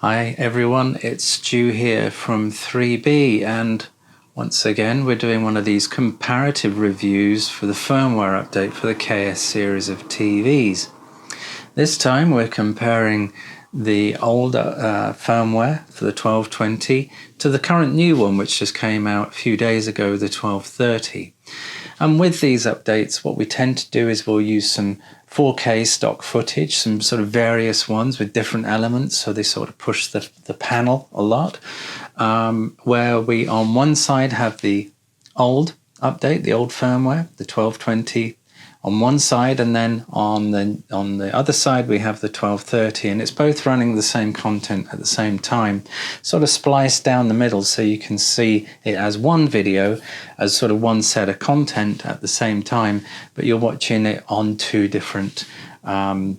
Hi everyone, it's Stu here from 3B, and once again we're doing one of these comparative reviews for the firmware update for the KS series of TVs. This time we're comparing the old firmware for the 1220 to the current new one which just came out a few days ago, the 1230. And with these updates, what we tend to do is we'll use some 4K stock footage, some sort of various ones with different elements, so they sort of push the panel a lot, where we on one side have the old update, the old firmware, the 1220 on one side, and then on the other side we have the 1230, and it's both running the same content at the same time, sort of spliced down the middle, so you can see it as one video, as sort of one set of content at the same time, but you're watching it on two different firmware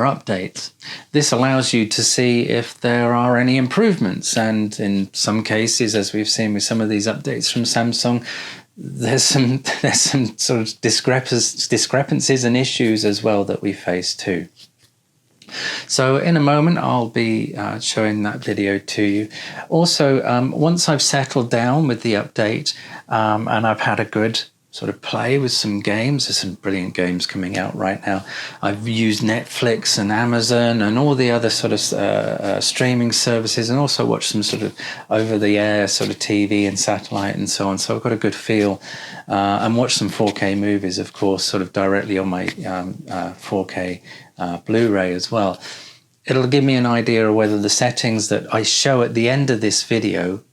updates. This allows you to see if there are any improvements, and in some cases, as we've seen with some of these updates from Samsung, there's some sort of discrepancies and issues as well that we face too. So in a moment I'll be showing that video to you. Also, once I've settled down with the update and I've had a good sort of play with some games, there's some brilliant games coming out right now. I've used Netflix and Amazon and all the other sort of streaming services, and also watched some sort of over-the-air sort of TV and satellite and so on, so I've got a good feel, and watched some 4K movies, of course, sort of directly on my 4K Blu-ray as well. It'll give me an idea of whether the settings that I show at the end of this video,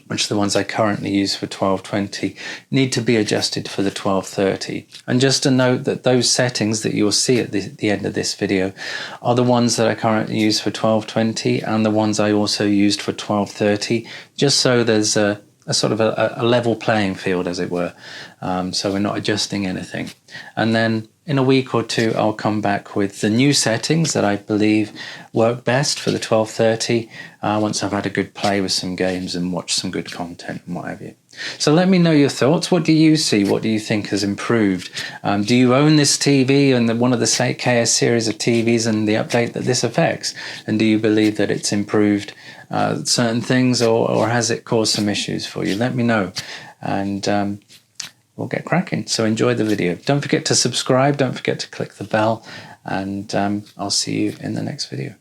which are the ones I currently use for 1220, need to be adjusted for the 1230. And just to note that those settings that you'll see at the end of this video are the ones that I currently use for 1220 and the ones I also used for 1230, just so there's a sort of a level playing field, as it were, so we're not adjusting anything. And then in a week or two I'll come back with the new settings that I believe work best for the 1230, once I've had a good play with some games and watched some good content and what have you. So let me know your thoughts. What do you see? What do you think has improved? Do you own this TV and one of the KS series of TVs and the update that this affects? And do you believe that it's improved certain things, or has it caused some issues for you? Let me know, and we'll get cracking. So enjoy the video. Don't forget to subscribe, don't forget to click the bell, and I'll see you in the next video.